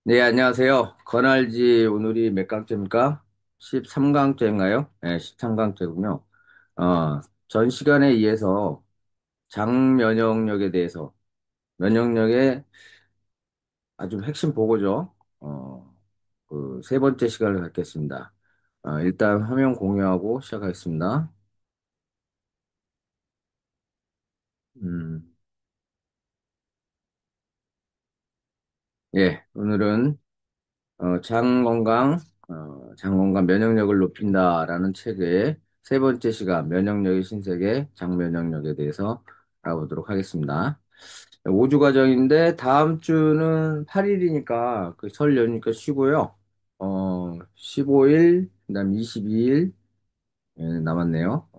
네, 안녕하세요. 건알지 오늘이 몇 강째입니까? 13강째인가요? 네, 13강째군요. 전 시간에 이어서 장 면역력에 대해서, 면역력의 아주 핵심 보고죠. 그 세 번째 시간을 갖겠습니다. 일단 화면 공유하고 시작하겠습니다. 음, 예, 오늘은 장 건강 면역력을 높인다라는 책의 세 번째 시간, 면역력의 신세계, 장 면역력에 대해서 알아보도록 하겠습니다. 5주 과정인데, 다음 주는 8일이니까, 그 설 연휴니까 쉬고요. 15일, 그 다음 22일, 남았네요.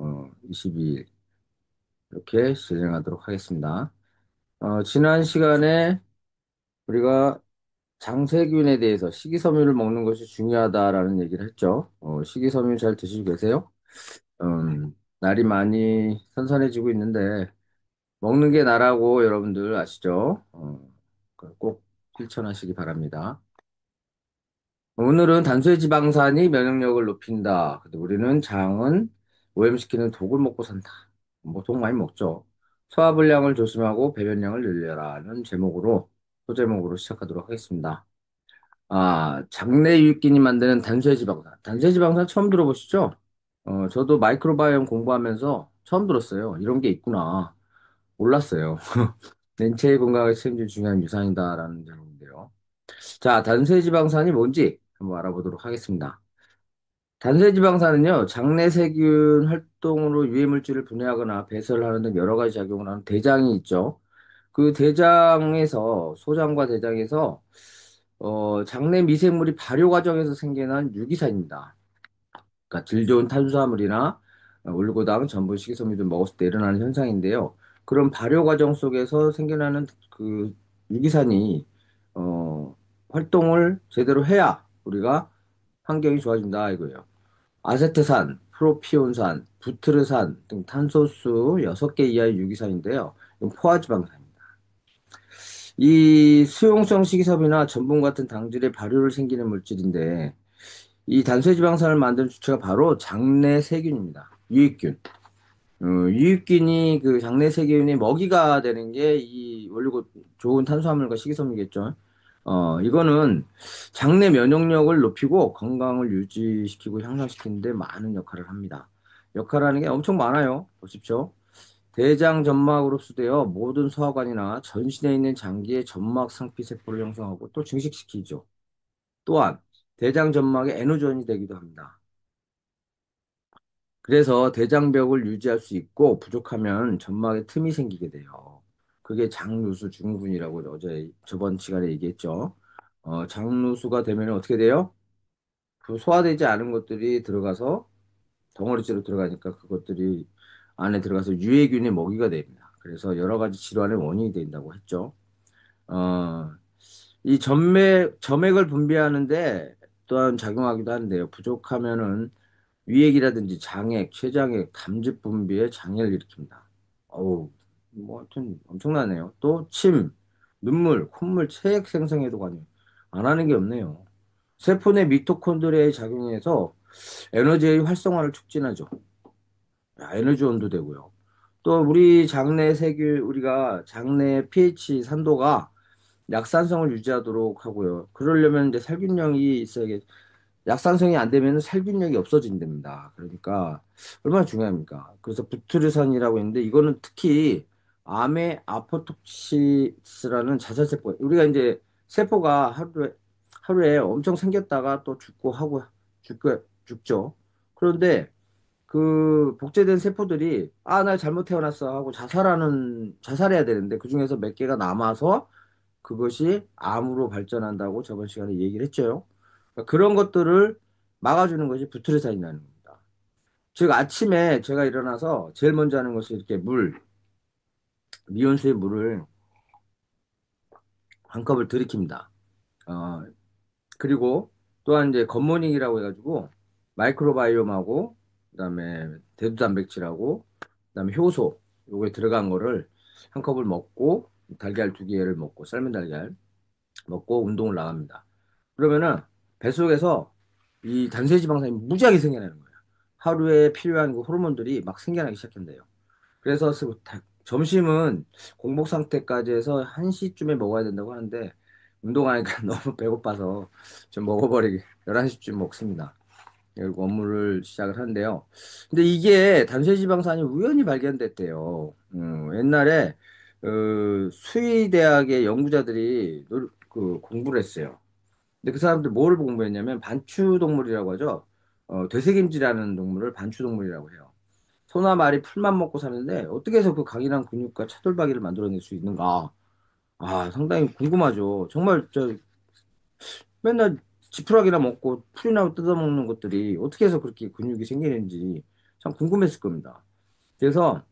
22일. 이렇게 진행하도록 하겠습니다. 지난 시간에 우리가 장세균에 대해서 식이섬유를 먹는 것이 중요하다라는 얘기를 했죠. 식이섬유 잘 드시고 계세요? 날이 많이 선선해지고 있는데 먹는 게 나라고 여러분들 아시죠? 꼭 실천하시기 바랍니다. 오늘은 단소의 지방산이 면역력을 높인다. 근데 우리는 장은 오염시키는 독을 먹고 산다. 뭐 독 많이 먹죠. 소화불량을 조심하고 배변량을 늘려라는 제목으로 소제목으로 시작하도록 하겠습니다. 장내 유익균이 만드는 단소해지방산. 단소해지방산 처음 들어보시죠? 저도 마이크로바이옴 공부하면서 처음 들었어요. 이런 게 있구나. 몰랐어요. 인체의 건강을 책임질 중요한 유산이다라는 내용인데요. 자, 단소해지방산이 뭔지 한번 알아보도록 하겠습니다. 단소해지방산은요, 장내 세균 활동으로 유해물질을 분해하거나 배설을 하는 등 여러 가지 작용을 하는 대장이 있죠. 그 대장에서, 소장과 대장에서 장내 미생물이 발효 과정에서 생겨난 유기산입니다. 그러니까 질 좋은 탄수화물이나 올리고당, 전분, 식이섬유 등 먹었을 때 일어나는 현상인데요. 그런 발효 과정 속에서 생겨나는 그 유기산이 활동을 제대로 해야 우리가 환경이 좋아진다 이거예요. 아세트산, 프로피온산, 부트르산 등 탄소수 6개 이하의 유기산인데요. 이건 포화지방산입니다. 이 수용성 식이섬유나 전분 같은 당질의 발효를 생기는 물질인데 이 단소지방산을 만드는 주체가 바로 장내 세균입니다. 유익균. 유익균이 그 장내 세균의 먹이가 되는 게 이 원료고 좋은 탄수화물과 식이섬유겠죠. 이거는 장내 면역력을 높이고 건강을 유지시키고 향상시키는데 많은 역할을 합니다. 역할하는 게 엄청 많아요. 보십시오. 대장 점막으로 흡수되어 모든 소화관이나 전신에 있는 장기의 점막 상피 세포를 형성하고 또 증식시키죠. 또한 대장 점막의 에너지원이 되기도 합니다. 그래서 대장벽을 유지할 수 있고 부족하면 점막에 틈이 생기게 돼요. 그게 장누수 증후군이라고 어제 저번 시간에 얘기했죠. 장누수가 되면 어떻게 돼요? 그 소화되지 않은 것들이 들어가서 덩어리째로 들어가니까 그것들이 안에 들어가서 유해균의 먹이가 됩니다. 그래서 여러 가지 질환의 원인이 된다고 했죠. 어, 이 점액을 분비하는데 또한 작용하기도 하는데요. 부족하면은 위액이라든지 장액, 췌장액, 담즙 분비에 장애를 일으킵니다. 어우, 뭐 하여튼 엄청나네요. 또 침, 눈물, 콧물, 체액 생성에도 관여. 안 하는 게 없네요. 세포 내 미토콘드리아의 작용에서 에너지의 활성화를 촉진하죠. 에너지원도 되고요. 또 우리 장내 세균, 우리가 장내 pH 산도가 약산성을 유지하도록 하고요. 그러려면 이제 살균력이 있어야겠. 약산성이 안 되면 살균력이 없어진답니다. 그러니까 얼마나 중요합니까? 그래서 부트르산이라고 있는데 이거는 특히 암의 아포톡시스라는 자살세포. 우리가 이제 세포가 하루에 엄청 생겼다가 또 죽고 하고 죽죠. 그런데 그 복제된 세포들이 나 잘못 태어났어 하고 자살해야 되는데 그중에서 몇 개가 남아서 그것이 암으로 발전한다고 저번 시간에 얘기를 했죠. 그러니까 그런 것들을 막아주는 것이 부트르산이라는 겁니다. 즉 아침에 제가 일어나서 제일 먼저 하는 것이 이렇게 미온수의 물을 한 컵을 들이킵니다. 어, 그리고 또한 이제 굿모닝이라고 해가지고 마이크로바이옴하고 그다음에 대두 단백질하고 그다음에 효소 요게 들어간 거를 한 컵을 먹고 달걀 2개를 먹고 삶은 달걀 먹고 운동을 나갑니다. 그러면은 뱃속에서 이 단세지방산이 무지하게 생겨나는 거예요. 하루에 필요한 그 호르몬들이 막 생겨나기 시작한대요. 그래서 점심은 공복 상태까지 해서 1시쯤에 먹어야 된다고 하는데 운동하니까 너무 배고파서 좀 먹어버리게 11시쯤 먹습니다. 그리고 업무를 시작을 하는데요. 근데 이게 단세지방산이 우연히 발견됐대요. 옛날에 수의대학의 연구자들이 그 공부를 했어요. 근데 그 사람들 뭐를 공부했냐면 반추동물이라고 하죠. 되새김질하는 동물을 반추동물이라고 해요. 소나 말이 풀만 먹고 사는데 어떻게 해서 그 강인한 근육과 차돌박이를 만들어낼 수 있는가? 아, 상당히 궁금하죠. 정말 맨날 지푸라기나 먹고 풀이나 뜯어먹는 것들이 어떻게 해서 그렇게 근육이 생기는지 참 궁금했을 겁니다. 그래서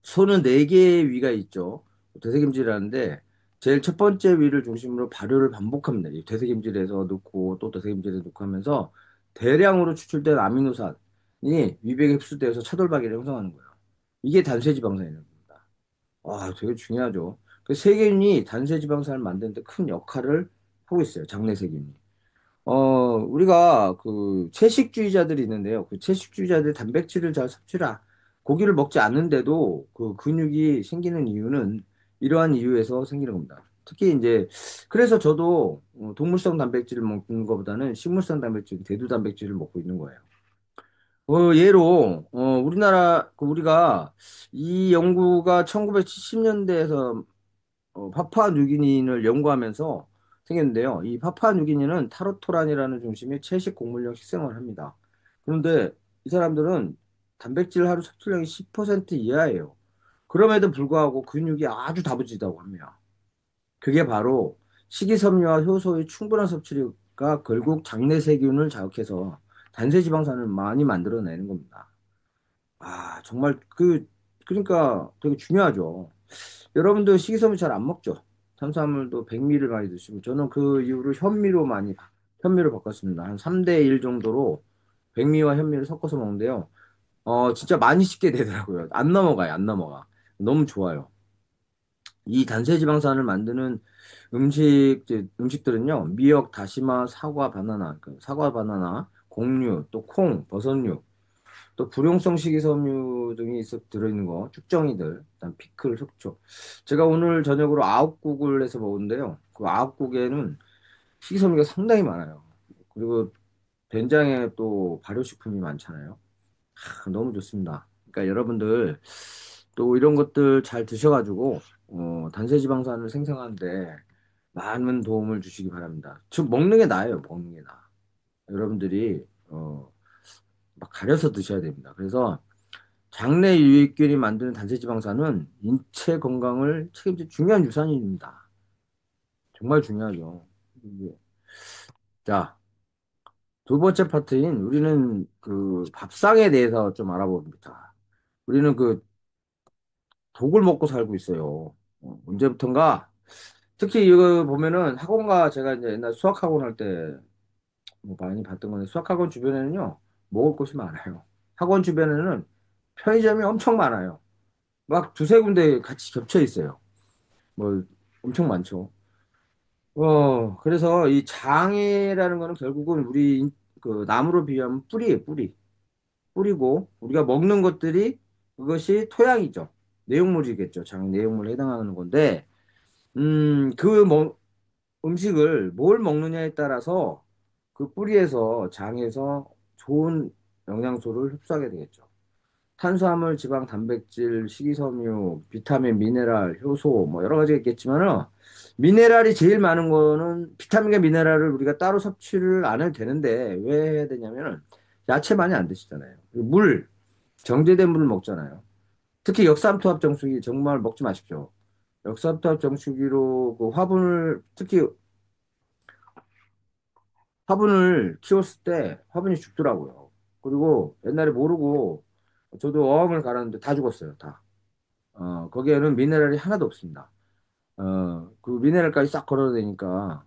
소는 네 개의 위가 있죠. 되새김질을 하는데 제일 첫 번째 위를 중심으로 발효를 반복합니다. 이 되새김질해서 넣고 또 되새김질해서 넣고 하면서 대량으로 추출된 아미노산이 위백에 흡수되어서 차돌박이를 형성하는 거예요. 이게 단세지방산이라는 겁니다. 아, 되게 중요하죠. 그 세균이 단세지방산을 만드는데 큰 역할을 하고 있어요. 장내세균이. 우리가 그 채식주의자들이 있는데요. 그 채식주의자들이 단백질을 잘 섭취라 고기를 먹지 않는데도 그 근육이 생기는 이유는 이러한 이유에서 생기는 겁니다. 특히 이제 그래서 저도 동물성 단백질을 먹는 것보다는 식물성 단백질, 대두 단백질을 먹고 있는 거예요. 예로 우리나라 우리가 이 연구가 1970년대에서 파푸아뉴기니를 연구하면서 생겼는데요. 이 파푸아뉴기니는 타로토란이라는 중심의 채식 곡물용 식생활을 합니다. 그런데 이 사람들은 단백질 하루 섭취량이 10% 이하예요. 그럼에도 불구하고 근육이 아주 다부지다고 합니다. 그게 바로 식이섬유와 효소의 충분한 섭취가 결국 장내세균을 자극해서 단세지방산을 많이 만들어내는 겁니다. 아, 정말 그러니까 되게 중요하죠. 여러분도 식이섬유 잘 안 먹죠? 탄수화물도 백미를 많이 드시고, 저는 그 이후로 현미로 바꿨습니다. 한 3대 1 정도로 백미와 현미를 섞어서 먹는데요. 진짜 많이 씹게 되더라고요. 안 넘어가요, 안 넘어가. 너무 좋아요. 이 단세지방산을 만드는 음식들은요, 미역, 다시마, 사과, 바나나, 사과, 바나나, 곡류, 또 콩, 버섯류, 또 불용성 식이섬유 등이 들어있는 거, 쭉정이들, 그다음 피클, 속초. 제가 오늘 저녁으로 아욱국을 해서 먹었는데요. 그 아욱국에는 식이섬유가 상당히 많아요. 그리고 된장에 또 발효식품이 많잖아요. 너무 좋습니다. 그러니까 여러분들 또 이런 것들 잘 드셔가지고 단세지방산을 생성하는데 많은 도움을 주시기 바랍니다. 즉 먹는 게 나아요. 먹는 게 나아. 여러분들이 막 가려서 드셔야 됩니다. 그래서 장내 유익균이 만드는 단세지방산은 인체 건강을 책임질 중요한 유산입니다. 정말 중요하죠. 이게. 자, 두 번째 파트인 우리는 그 밥상에 대해서 좀 알아봅니다. 우리는 그 독을 먹고 살고 있어요. 언제부턴가 특히 이거 보면은 학원가 제가 이제 옛날 수학학원 할 때 뭐 많이 봤던 건데 수학학원 주변에는요 먹을 곳이 많아요. 학원 주변에는 편의점이 엄청 많아요. 막 두세 군데 같이 겹쳐 있어요. 뭐 엄청 많죠. 그래서 이 장애라는 거는 결국은 그 나무로 비유하면 뿌리예요, 뿌리. 뿌리고 우리가 먹는 것들이 그것이 토양이죠. 내용물이겠죠. 장 내용물에 해당하는 건데, 음식을 뭘 먹느냐에 따라서 그 뿌리에서 장에서 좋은 영양소를 흡수하게 되겠죠. 탄수화물, 지방, 단백질, 식이섬유, 비타민, 미네랄, 효소 뭐 여러 가지가 있겠지만은 미네랄이 제일 많은 거는 비타민과 미네랄을 우리가 따로 섭취를 안 해도 되는데 왜 해야 되냐면은 야채 많이 안 드시잖아요. 그리고 정제된 물을 먹잖아요. 특히 역삼투압 정수기 정말 먹지 마십시오. 역삼투압 정수기로 그 특히 화분을 키웠을 때 화분이 죽더라고요. 그리고 옛날에 모르고 저도 어항을 갈았는데 다 죽었어요. 다. 거기에는 미네랄이 하나도 없습니다. 그 미네랄까지 싹 걸어내니까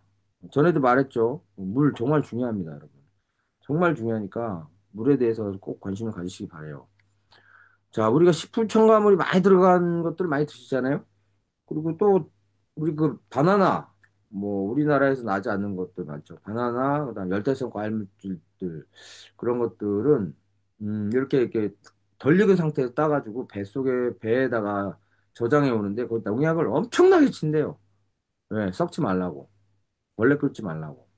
전에도 말했죠. 물 정말 중요합니다, 여러분. 정말 중요하니까 물에 대해서 꼭 관심을 가지시기 바래요. 자, 우리가 식품 첨가물이 많이 들어간 것들 많이 드시잖아요. 그리고 또 우리 그 바나나. 뭐 우리나라에서 나지 않는 것들 많죠. 바나나, 그다음 열대성 과일 물질들 그런 것들은 이렇게 덜 익은 상태에서 따가지고 뱃속에 배에다가 저장해 오는데 그 농약을 엄청나게 친대요. 왜? 썩지 말라고. 원래 끓지 말라고.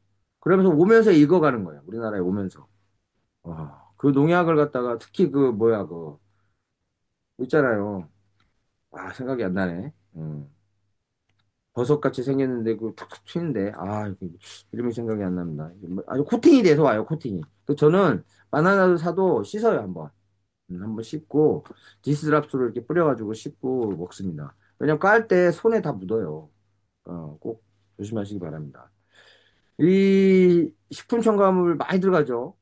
그러면서 오면서 익어가는 거예요. 우리나라에 오면서. 와, 그 농약을 갖다가 특히 그 뭐야 그 있잖아요. 아 생각이 안 나네. 버섯같이 생겼는데 그 툭툭 튀는데 이름이 생각이 안 납니다. 이게 아주 코팅이 돼서 와요. 코팅이. 그 저는 바나나를 사도 씻어요 한번. 한번 씻고 디스드랍스로 이렇게 뿌려가지고 씻고 먹습니다. 왜냐면 깔 때 손에 다 묻어요. 꼭 조심하시기 바랍니다. 이 식품 첨가물 많이 들어가죠.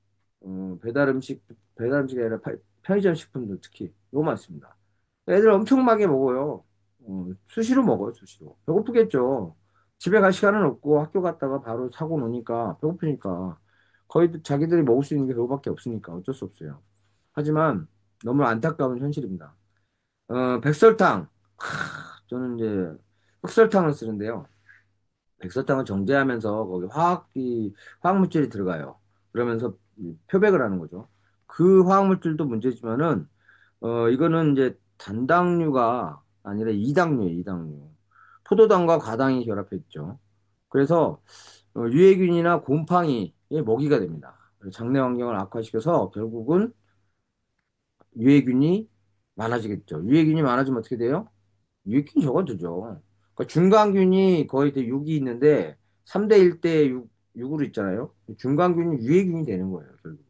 배달 음식이 아니라 편의점 식품도 특히 너무 많습니다. 애들 엄청 많이 먹어요. 수시로 먹어요, 수시로. 배고프겠죠. 집에 갈 시간은 없고 학교 갔다가 바로 사고 노니까 배고프니까 거의 자기들이 먹을 수 있는 게 그거밖에 없으니까 어쩔 수 없어요. 하지만 너무 안타까운 현실입니다. 백설탕. 저는 이제 흑설탕을 쓰는데요. 백설탕을 정제하면서 거기 화학물질이 들어가요. 그러면서 표백을 하는 거죠. 그 화학물질도 문제지만은, 이거는 이제 단당류가 아니라 이당류예요, 이당류. 포도당과 과당이 결합해 있죠. 그래서, 유해균이나 곰팡이의 먹이가 됩니다. 그래서 장내 환경을 악화시켜서 결국은 유해균이 많아지겠죠. 유해균이 많아지면 어떻게 돼요? 유익균 적어두죠. 그러니까 중간균이 거의 6이 있는데 3대 1대 6으로 있잖아요. 중간균이 유해균이 되는 거예요, 결국.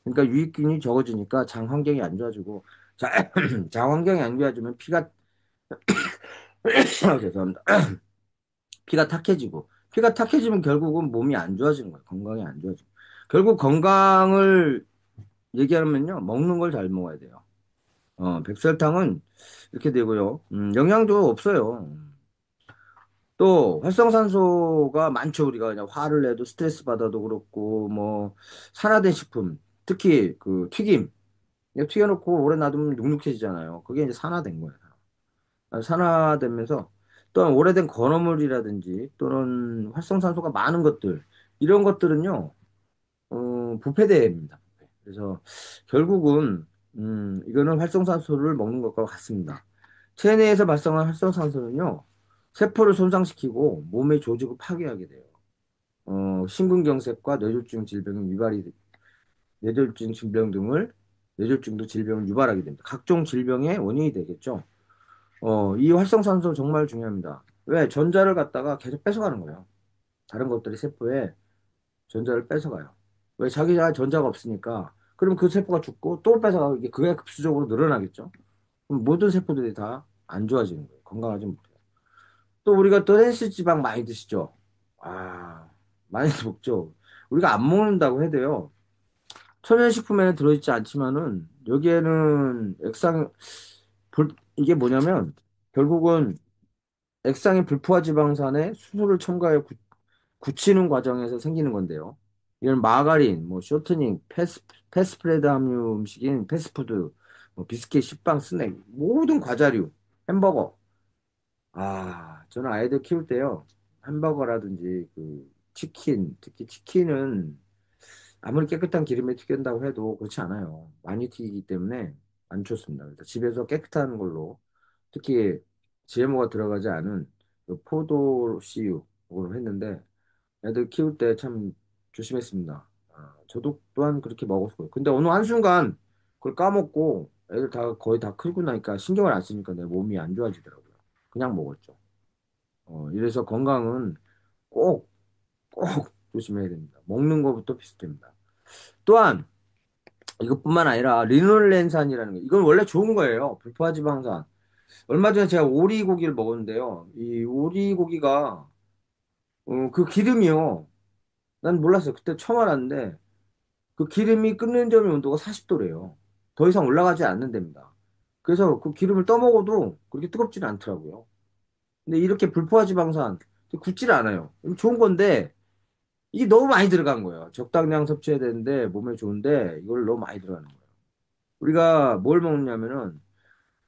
그러니까 유익균이 적어지니까 장 환경이 안 좋아지고 장 환경이 안 좋아지면 피가 죄송합니다. 피가 탁해지고 피가 탁해지면 결국은 몸이 안 좋아지는 거예요. 건강이 안 좋아지고. 결국 건강을 얘기하면요. 먹는 걸 잘 먹어야 돼요. 백설탕은 이렇게 되고요. 영양도 없어요. 또 활성산소가 많죠. 우리가 그냥 화를 내도 스트레스 받아도 그렇고 뭐 산화된 식품 특히 그 튀김 이거 튀겨놓고 오래 놔두면 눅눅해지잖아요. 그게 이제 산화된 거예요. 산화되면서 또한 오래된 건어물이라든지 또는 활성산소가 많은 것들 이런 것들은요 부패됩니다. 그래서 결국은 이거는 활성산소를 먹는 것과 같습니다. 체내에서 발생한 활성산소는요 세포를 손상시키고 몸의 조직을 파괴하게 돼요. 심근경색과 뇌졸중 질병 등을 뇌졸중도 질병을 유발하게 됩니다. 각종 질병의 원인이 되겠죠. 이 활성산소 정말 중요합니다. 왜? 전자를 갖다가 계속 뺏어가는 거예요. 다른 것들이 세포에 전자를 뺏어가요. 왜? 자기가 전자가 없으니까. 그럼 그 세포가 죽고 또 뺏어가고 이게 그게 급수적으로 늘어나겠죠. 그럼 모든 세포들이 다 안 좋아지는 거예요. 건강하지 못해요. 또 우리가 또 헬스 지방 많이 드시죠? 많이 먹죠. 우리가 안 먹는다고 해도요. 천연식품에는 들어있지 않지만은 여기에는 이게 뭐냐면 결국은 액상의 불포화 지방산에 수소를 첨가해 굳히는 과정에서 생기는 건데요. 이런 마가린, 뭐 쇼트닝, 패스트푸드 함유 음식인 패스트푸드, 뭐 비스킷, 식빵, 스낵, 모든 과자류, 햄버거. 저는 아이들 키울 때요. 햄버거라든지 그 치킨, 특히 치킨은 아무리 깨끗한 기름에 튀긴다고 해도 그렇지 않아요. 많이 튀기기 때문에 안 좋습니다. 그래서 집에서 깨끗한 걸로 특히 GMO가 들어가지 않은 그 포도 씨유로 했는데 애들 키울 때 참 조심했습니다. 저도 또한 그렇게 먹었어요. 근데 어느 한순간 그걸 까먹고 애들 다 거의 다 크고 나니까 신경을 안 쓰니까 내 몸이 안 좋아지더라고요. 그냥 먹었죠. 이래서 건강은 꼭, 꼭 조심해야 됩니다. 먹는 것부터 비슷합니다. 또한 이것뿐만 아니라 리놀렌산이라는 게 이건 원래 좋은 거예요. 불포화지방산. 얼마 전에 제가 오리고기를 먹었는데요. 이 오리고기가 그 기름이요. 난 몰랐어요. 그때 처음 알았는데 그 기름이 끓는 점의 온도가 40도래요. 더 이상 올라가지 않는답니다. 그래서 그 기름을 떠먹어도 그렇게 뜨겁지는 않더라고요. 근데 이렇게 불포화지방산 굳지를 않아요. 좋은 건데 이게 너무 많이 들어간 거예요. 적당량 섭취해야 되는데 몸에 좋은데 이걸 너무 많이 들어가는 거예요. 우리가 뭘 먹냐면은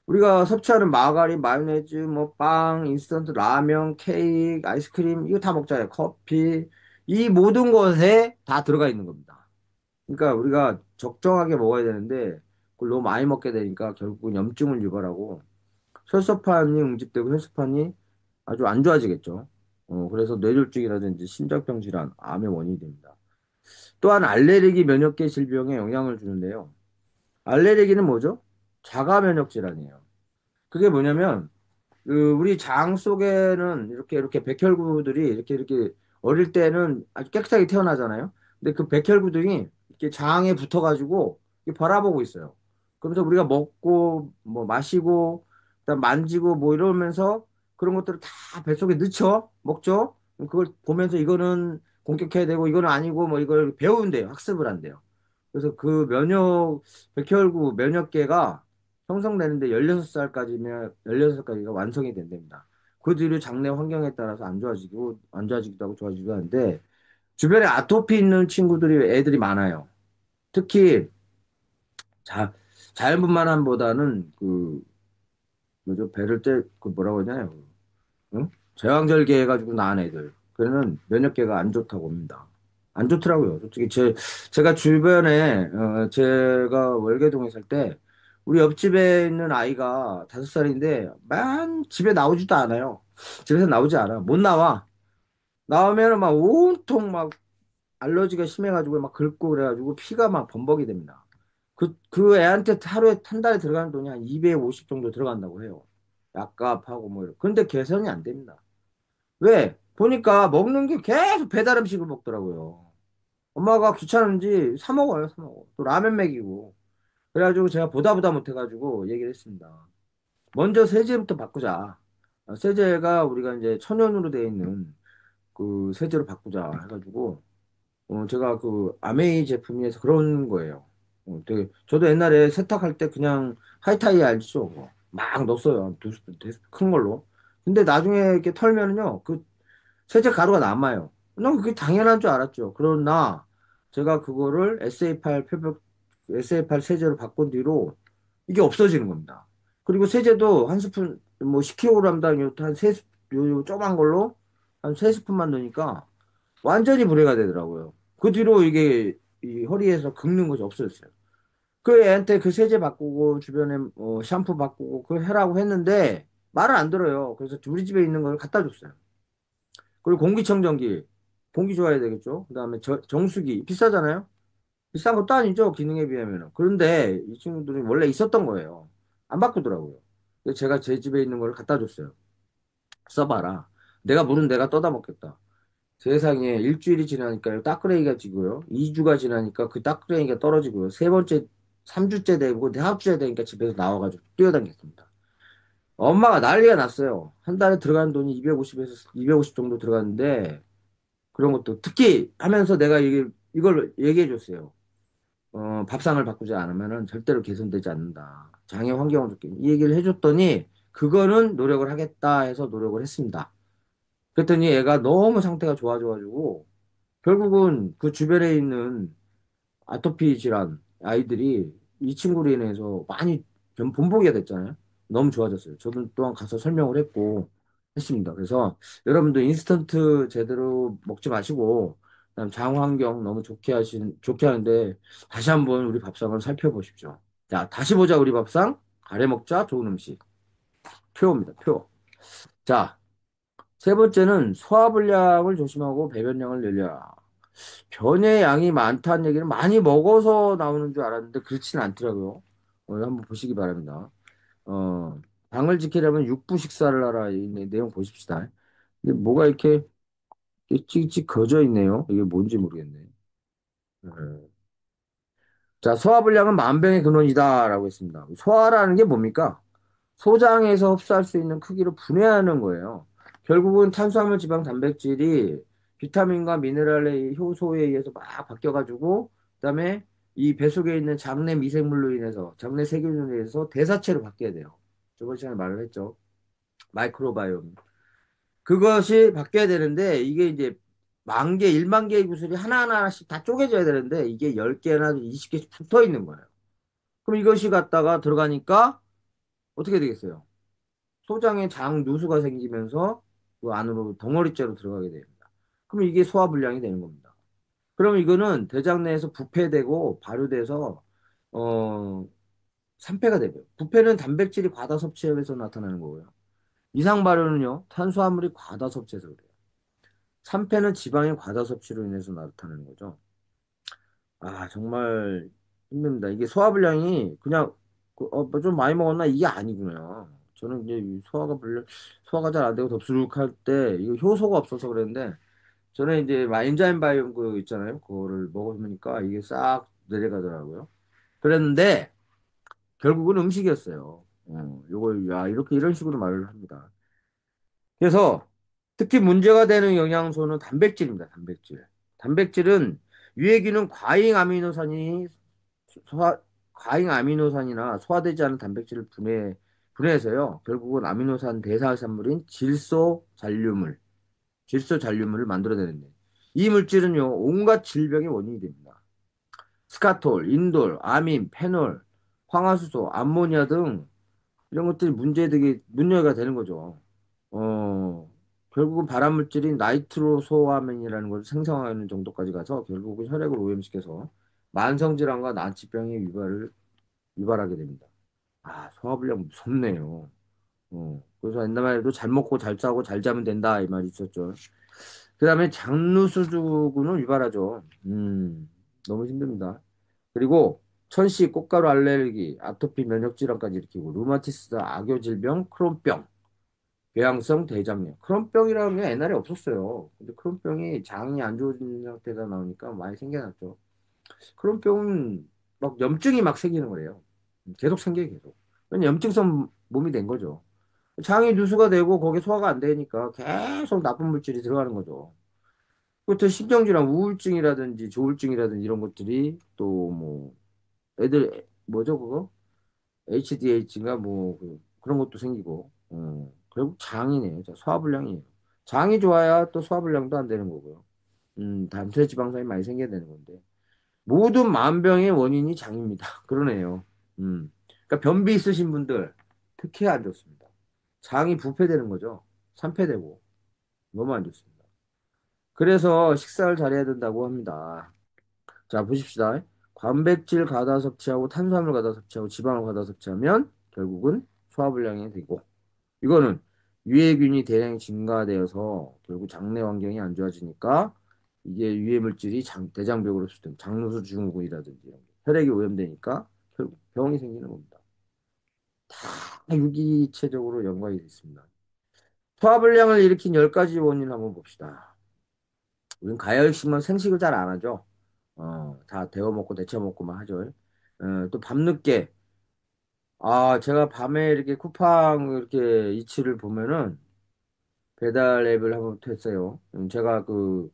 우리가 섭취하는 마가린, 마요네즈, 뭐 빵, 인스턴트 라면, 케이크, 아이스크림 이거 다 먹잖아요. 커피 이 모든 것에 다 들어가 있는 겁니다. 그러니까 우리가 적정하게 먹어야 되는데 그걸 너무 많이 먹게 되니까 결국은 염증을 유발하고 혈소판이 응집되고 혈소판이 아주 안 좋아지겠죠. 그래서 뇌졸중이라든지 심장병 질환, 암의 원인이 됩니다. 또한 알레르기 면역계 질병에 영향을 주는데요. 알레르기는 뭐죠? 자가 면역 질환이에요. 그게 뭐냐면 우리 장 속에는 이렇게 백혈구들이 이렇게 어릴 때는 아주 깨끗하게 태어나잖아요. 근데 그 백혈구들이 이렇게 장에 붙어가지고 이렇게 바라보고 있어요. 그러면서 우리가 먹고 뭐 마시고 그다음 만지고 뭐 이러면서 그런 것들을 다 뱃속에 넣죠. 먹죠. 그걸 보면서 이거는 공격해야 되고 이거는 아니고 뭐 이걸 배운대요. 학습을 한대요. 그래서 그 백혈구 면역계가 형성되는데 16살까지면 16살까지가 완성이 된답니다. 그 뒤로 장내 환경에 따라서 안 좋아지기도 하고 좋아지기도 하는데 주변에 아토피 있는 친구들이 애들이 많아요. 특히 자 자연분만함보다는 그 뭐죠 배를 때 뭐라고 하잖아요. 응? 제왕절개 해가지고 낳은 애들. 그러면 면역계가 안 좋다고 합니다. 안 좋더라고요. 솔직히 제가 주변에, 제가 월계동에 살 때, 우리 옆집에 있는 아이가 5살인데, 집에 나오지도 않아요. 집에서 나오지 않아. 못 나와. 나오면 막 온통 막 알러지가 심해가지고 막 긁고 그래가지고 피가 막 범벅이 됩니다. 그 애한테 하루에 한 달에 들어가는 돈이 한 250 정도 들어간다고 해요. 약값하고 뭐 이런. 근데 개선이 안 됩니다. 왜? 보니까 먹는 게 계속 배달 음식을 먹더라고요. 엄마가 귀찮은지 사 먹어요, 사 먹어. 또 라면 먹이고. 그래가지고 제가 보다 못해가지고 얘기를 했습니다. 먼저 세제부터 바꾸자. 세제가 우리가 이제 천연으로 되어 있는 그 세제로 바꾸자 해가지고 제가 그 아메이 제품에서 그런 거예요. 저도 옛날에 세탁할 때 그냥 하이타이 알죠? 그거. 막 넣었어요. 두 스푼 큰 걸로. 근데 나중에 이렇게 털면은요, 그 세제 가루가 남아요. 난 그게 당연한 줄 알았죠. 그러나 제가 그거를 SA8 세제로 바꾼 뒤로 이게 없어지는 겁니다. 그리고 세제도 한 스푼 뭐 10kg당 요 조그만 걸로 한 3스푼만 넣으니까 완전히 불해가 되더라고요. 그 뒤로 이게 이 허리에서 긁는 것이 없어졌어요. 그 애한테 그 세제 바꾸고 주변에 샴푸 바꾸고 그걸 해라고 했는데 말을 안 들어요. 그래서 우리 집에 있는 걸 갖다 줬어요. 그리고 공기청정기, 공기 좋아야 되겠죠. 그다음에 정수기 비싸잖아요. 비싼 것도 아니죠, 기능에 비하면. 그런데 이 친구들이 원래 있었던 거예요. 안 바꾸더라고요. 그래서 제가 제 집에 있는 걸 갖다 줬어요. 써봐라. 내가 물은 내가 떠다 먹겠다. 세상에 일주일이 지나니까요, 따끄레기가 지고요. 2주가 지나니까 그 따끄레기가 떨어지고요. 세 번째, 3주째 되고, 4주째 되니까 집에서 나와가지고 뛰어다녔습니다. 엄마가 난리가 났어요. 한 달에 들어가는 돈이 250에서 250 정도 들어갔는데, 그런 것도 특히 하면서 내가 이걸 얘기해 줬어요. 밥상을 바꾸지 않으면은 절대로 개선되지 않는다. 장애 환경을 좋게. 이 얘기를 해줬더니, 그거는 노력을 하겠다 해서 노력을 했습니다. 그랬더니 애가 너무 상태가 좋아져가지고, 결국은 그 주변에 있는 아토피 질환 아이들이 이 친구로 인해서 많이 본보기가 됐잖아요. 너무 좋아졌어요. 저도 또한 가서 설명을 했고 했습니다. 그래서 여러분도 인스턴트 제대로 먹지 마시고 그다음 장환경 너무 좋게 하는데 다시 한번 우리 밥상을 살펴보십시오. 자, 다시 보자 우리 밥상. 가래 먹자 좋은 음식. 표입니다. 표. 자, 세 번째는 소화불량을 조심하고 배변량을 늘려라. 변의 양이 많다는 얘기는 많이 먹어서 나오는 줄 알았는데 그렇지는 않더라고요. 한번 보시기 바랍니다. 어, 당을 지키려면 육부 식사를 하라. 이 내용 보십시다. 근데 뭐가 이렇게 찍찍 거져 있네요. 이게 뭔지 모르겠네. 음. 자, 소화불량은 만병의 근원이다라고 했습니다. 소화라는 게 뭡니까? 소장에서 흡수할 수 있는 크기로 분해하는 거예요. 결국은 탄수화물, 지방, 단백질이 비타민과 미네랄의 효소에 의해서 막 바뀌어가지고, 그다음에 이 배 속에 있는 장내 미생물로 인해서, 장내 세균으로 인해서 대사체로 바뀌어야 돼요. 저번 시간에 말을 했죠. 마이크로바이옴. 그것이 바뀌어야 되는데, 이게 이제 10,000개, 10,000개의 구슬이 하나하나씩 다 쪼개져야 되는데, 이게 10개나 20개씩 붙어 있는 거예요. 그럼 이것이 갖다가 들어가니까 어떻게 되겠어요? 소장에 장누수가 생기면서 그 안으로 덩어리째로 들어가게 됩니다. 그럼 이게 소화불량이 되는 겁니다. 그럼 이거는 대장 내에서 부패되고 발효돼서 어 산패가 되고요. 부패는 단백질이 과다 섭취해서 나타나는 거고요. 이상 발효는요 탄수화물이 과다 섭취해서 그래요. 산패는 지방의 과다 섭취로 인해서 나타나는 거죠. 아 정말 힘듭니다. 이게 소화불량이 그냥 뭐좀 많이 먹었나 이게 아니구나. 저는 이제 이 소화가 잘 안 되고 덥수룩할 때 이거 효소가 없어서 그랬는데 저는 이제 마인자임 바이옴 그 있잖아요. 그거를 먹어보니까 이게 싹 내려가더라고요. 그랬는데 결국은 음식이었어요. 요걸 야 이렇게 이런 식으로 말을 합니다. 그래서 특히 문제가 되는 영양소는 단백질입니다. 단백질. 단백질은 유해균은 소화, 과잉 아미노산이나 소화되지 않은 단백질을 분해해서요. 결국은 아미노산 대사산물인 질소잔류물을 만들어내는데 이 물질은요 온갖 질병의 원인이 됩니다. 스카톨, 인돌, 아민, 페놀, 황화수소, 암모니아 등 이런 것들이 문제가 되는 거죠. 어, 결국은 발암물질인 나이트로소아민이라는 걸 생성하는 정도까지 가서 결국은 혈액을 오염시켜서 만성질환과 난치병의 유발하게 됩니다. 아, 소화불량 무섭네요. 그래서 옛날에 도 잘 먹고 잘 싸고 잘 자면 된다 이 말이 있었죠. 그 다음에 장루수증후군을 유발하죠. 너무 힘듭니다. 그리고 천식, 꽃가루 알레르기, 아토피 면역 질환까지 일으키고 루마티스, 악효질병, 크론병, 궤양성 대장염. 크론병이라는 게 옛날에 없었어요. 근데 크론병이 장이 안 좋은 상태가 나오니까 많이 생겨났죠. 크론병은 막 염증이 막 생기는 거래요. 계속 생겨요, 계속. 왜냐 염증성 몸이 된 거죠. 장이 누수가 되고 거기에 소화가 안 되니까 계속 나쁜 물질이 들어가는 거죠. 그것도 신경질환, 우울증이라든지 조울증이라든지 이런 것들이 또 뭐 애들 뭐죠 그거? HDH인가 뭐 그런 것도 생기고 결국 장이네요. 자, 소화불량이에요. 장이 좋아야 또 소화불량도 안 되는 거고요. 단체 지방산이 많이 생겨야 되는 건데 모든 만병의 원인이 장입니다. 그러네요. 그러니까 변비 있으신 분들 특히 안 좋습니다. 장이 부패되는 거죠. 산패되고 너무 안 좋습니다. 그래서 식사를 잘해야 된다고 합니다. 자, 보십시다. 단백질 과다 섭취하고 탄수화물 과다 섭취하고 지방을 과다 섭취하면 결국은 소화불량이 되고 이거는 유해균이 대량 증가되어서 결국 장내 환경이 안 좋아지니까 이게 유해 물질이 대장벽으로 수든 장누수 증후군이라든지 이런 게 혈액이 오염되니까 결국 병이 생기는 겁니다. 다 유기체적으로 연관이 있습니다. 소화불량을 일으킨 10가지 원인을 한번 봅시다. 우린 가열식만 생식을 잘 안 하죠. 다 데워 먹고 데쳐 먹고만 하죠. 또 밤늦게 제가 밤에 이렇게 쿠팡 이렇게 이치를 보면은 배달 앱을 한번 했어요. 제가 그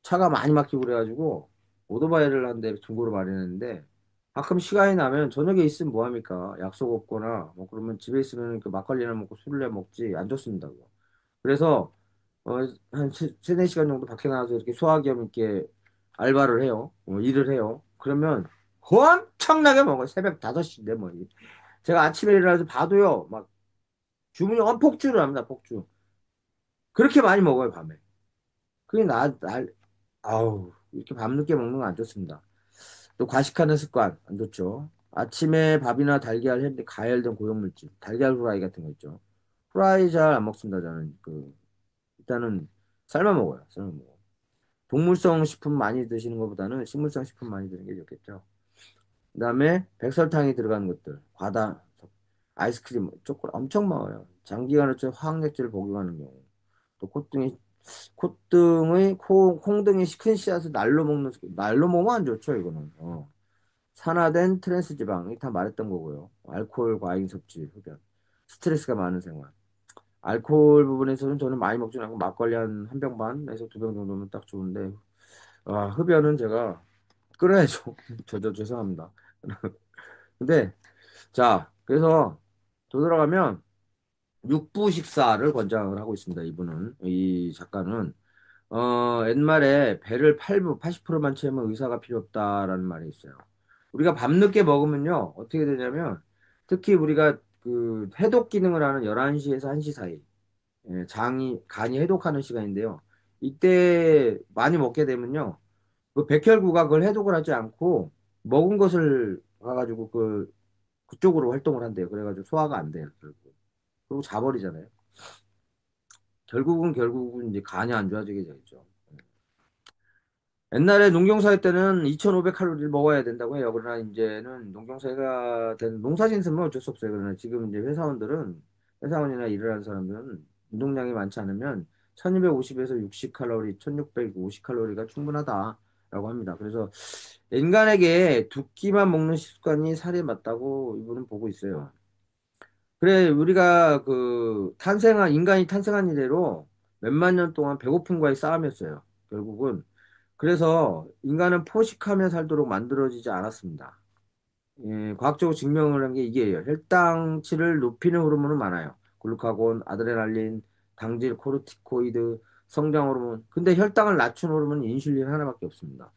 차가 많이 막히고 그래가지고 오토바이를 한 대 중고로 마련했는데 가끔 시간이 나면 저녁에 있으면 뭐 합니까? 약속 없거나 뭐 그러면 집에 있으면 그 막걸리나 먹고 술을 해 먹지 안 좋습니다. 그거. 그래서 한 세네 시간 정도 밖에 나가서 이렇게 소화겸 이렇게 알바를 해요. 일을 해요. 그러면 엄청나게 먹어요. 새벽 5시인데 뭐. 제가 아침에 일어나서 봐도요. 막 주문이 폭주를 합니다. 폭주. 그렇게 많이 먹어요, 밤에. 그게 아우, 이렇게 밤늦게 먹는 건 안 좋습니다. 또 과식하는 습관, 안 좋죠. 아침에 밥이나 달걀, 햄, 가열된 고용물질, 달걀 후라이 같은 거 있죠. 후라이 잘 안 먹습니다, 저는. 일단은 삶아 먹어요, 삶아 먹어. 동물성 식품 많이 드시는 것보다는 식물성 식품 많이 드는 게 좋겠죠. 그다음에 백설탕이 들어가는 것들, 아이스크림, 초콜릿 엄청 먹어요. 장기간을 화학약제를 복용하는 경우. 또 콩등의 큰 씨앗을 날로 먹으면 안 좋죠, 이거는. 산화된 트랜스 지방, 다 말했던 거고요. 알코올 과잉 섭취, 흡연. 스트레스가 많은 생활. 알코올 부분에서는 저는 많이 먹지 않고 막걸리 한 병 반에서 2병 정도면 딱 좋은데, 흡연은 제가 끊어야죠. 저 죄송합니다. 근데, 자, 그래서 되돌아가면 육부 식사를 권장을 하고 있습니다. 이 작가는. 옛말에 배를 80%만 채우면 의사가 필요 없다라는 말이 있어요. 우리가 밤늦게 먹으면요, 어떻게 되냐면, 특히 우리가 그 해독 기능을 하는 11시에서 1시 사이. 예, 간이 해독하는 시간인데요. 이때 많이 먹게 되면요. 그 백혈구가 그걸 해독을 하지 않고 먹은 것을 가가지고 그쪽으로 활동을 한대요. 그래가지고 소화가 안 돼요. 결국. 그리고 자버리잖아요. 결국은 이제 간이 안 좋아지게 되죠. 옛날에 농경사회 때는 2,500칼로리를 먹어야 된다고 해요. 그러나 이제는 농경사회가 된 농사짓는 사람은 어쩔 수 없어요. 그러나 지금 이제 회사원이나 일을 하는 사람들은 운동량이 많지 않으면 1250에서 60칼로리, 1650칼로리가 충분하다라고 합니다. 그래서 인간에게 두 끼만 먹는 습관이 살에 맞다고 이분은 보고 있어요. 그래, 우리가 인간이 탄생한 이래로 몇만 년 동안 배고픔과의 싸움이었어요. 결국은. 그래서 인간은 포식하며 살도록 만들어지지 않았습니다. 예, 과학적으로 증명을 한 게 이게예요. 혈당치를 높이는 호르몬은 많아요. 글루카곤, 아드레날린, 당질, 코르티코이드, 성장 호르몬. 근데 혈당을 낮추는 호르몬은 인슐린 하나밖에 없습니다.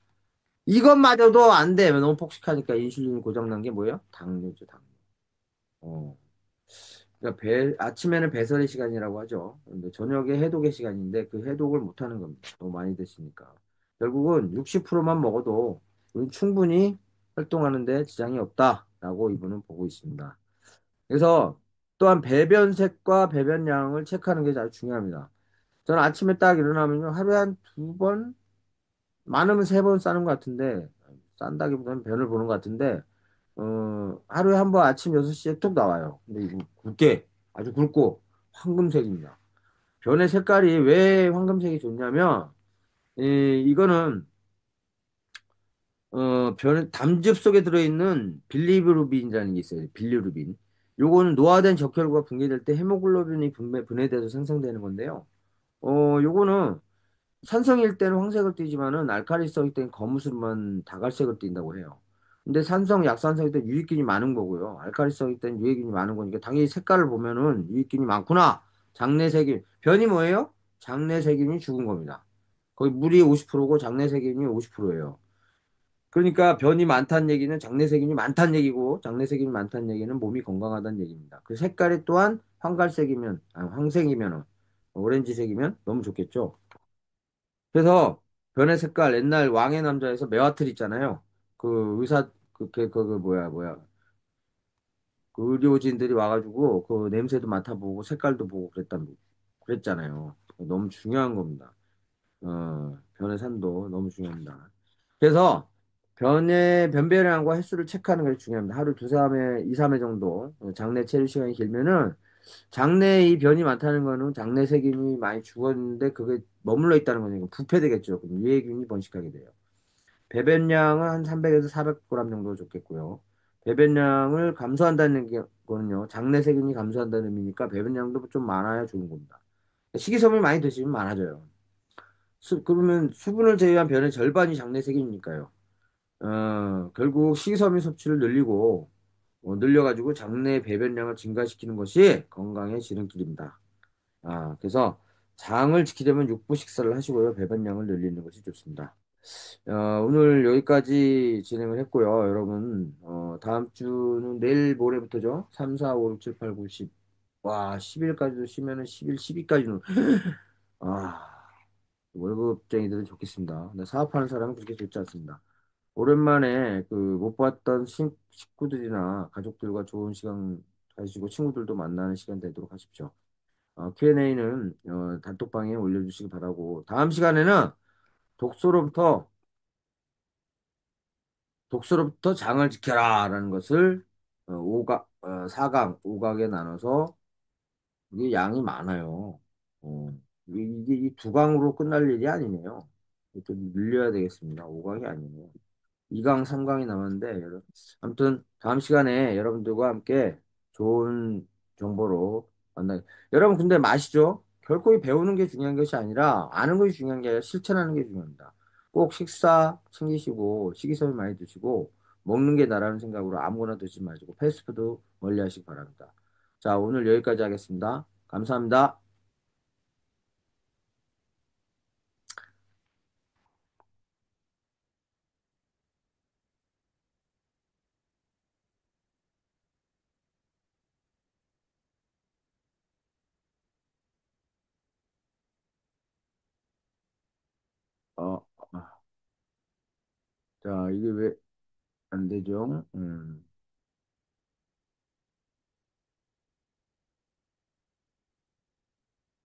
이것마저도 안 돼. 너무 폭식하니까 인슐린이 고장난 게 뭐예요? 당뇨죠, 당뇨. 어. 그러니까 아침에는 배설의 시간이라고 하죠. 근데 저녁에 해독의 시간인데 그 해독을 못 하는 겁니다. 너무 많이 드시니까. 결국은 60%만 먹어도 우리는 충분히 활동하는데 지장이 없다라고 이분은 보고 있습니다. 그래서 또한 배변색과 배변량을 체크하는 게 아주 중요합니다. 저는 아침에 딱 일어나면요. 하루에 한 두 번, 많으면 세 번 싸는 것 같은데, 싼다기보다는 변을 보는 것 같은데, 하루에 한 번 아침 6시에 뚝 나와요. 근데 이거 아주 굵고 황금색입니다. 변의 색깔이 왜 황금색이 좋냐면, 이거는, 담즙 속에 들어있는 빌리루빈이라는 게 있어요. 빌리루빈. 요거는 노화된 적혈구가 붕괴될 때 헤모글로빈이 분해돼서 생성되는 건데요. 요거는 산성일 때는 황색을 띠지만은 알칼리성일 때는 검은색만 다갈색을 띈다고 해요. 근데 약산성일 때 유익균이 많은 거고요. 알칼리성일 때는 유익균이 많은 거니까 당연히 색깔을 보면은 유익균이 많구나. 장내세균. 변이 뭐예요? 장내세균이 죽은 겁니다. 거의 물이 50%고 장내세균이 50%예요. 그러니까 변이 많다는 얘기는 장내세균이 많다는 얘기고 장내세균이 많다는 얘기는 몸이 건강하다는 얘기입니다. 그 색깔이 또한 황색이면 오렌지색이면 너무 좋겠죠. 그래서 변의 색깔 옛날 왕의 남자에서 매화틀 있잖아요. 그 의사 뭐야 그 의료진들이 와가지고 그 냄새도 맡아보고 색깔도 보고 그랬잖아요. 너무 중요한 겁니다. 변의 산도 너무 중요합니다. 그래서 변배량과 횟수를 체크하는 것이 중요합니다. 하루 2, 3회 정도 장내 체류 시간이 길면은 장내에 이 변이 많다는 거는 장내 세균이 많이 죽었는데 그게 머물러 있다는 거니까 부패되겠죠. 그럼 유해균이 번식하게 돼요. 배변량은 한 300에서 400g 정도 좋겠고요. 배변량을 감소한다는 거는요. 장내 세균이 감소한다는 의미니까 배변량도 좀 많아야 좋은 겁니다. 식이섬유 많이 드시면 많아져요. 그러면 수분을 제외한 변의 절반이 장내 세균이니까요. 결국 식이섬유 섭취를 늘려가지고 장내 배변량을 증가시키는 것이 건강의 지름길입니다. 그래서 장을 지키려면 육부 식사를 하시고요. 배변량을 늘리는 것이 좋습니다. 오늘 여기까지 진행을 했고요. 여러분, 다음 주는 내일 모레부터죠. 3, 4, 5, 6, 7, 8, 9, 10. 와, 10일까지도 쉬면은 11, 12까지는. 아, 월급쟁이들은 좋겠습니다. 근데 사업하는 사람은 그렇게 좋지 않습니다. 오랜만에 못 봤던 식구들이나 가족들과 좋은 시간 가지시고 친구들도 만나는 시간 되도록 하십시오. Q&A는 단톡방에 올려주시기 바라고 다음 시간에는 독서로부터 독서로부터 장을 지켜라라는 것을 4강, 5강에 나눠서 이게 양이 많아요. 이게 이 두 강으로 끝날 일이 아니네요. 좀 늘려야 되겠습니다. 5강이 아니네요. 2강, 3강이 남았는데, 아무튼 다음 시간에 여러분들과 함께 좋은 정보로 만나. 여러분 근데 마시죠? 결코 이 배우는 게 중요한 것이 아니라 아는 것이 중요한 게 아니라 실천하는 게 중요합니다. 꼭 식사 챙기시고 식이섬유 많이 드시고 먹는 게 나라는 생각으로 아무거나 드시지 마시고 패스트푸드 멀리 하시기 바랍니다. 자, 오늘 여기까지 하겠습니다. 감사합니다. 어, 아, 자, 이게 왜 안 되죠?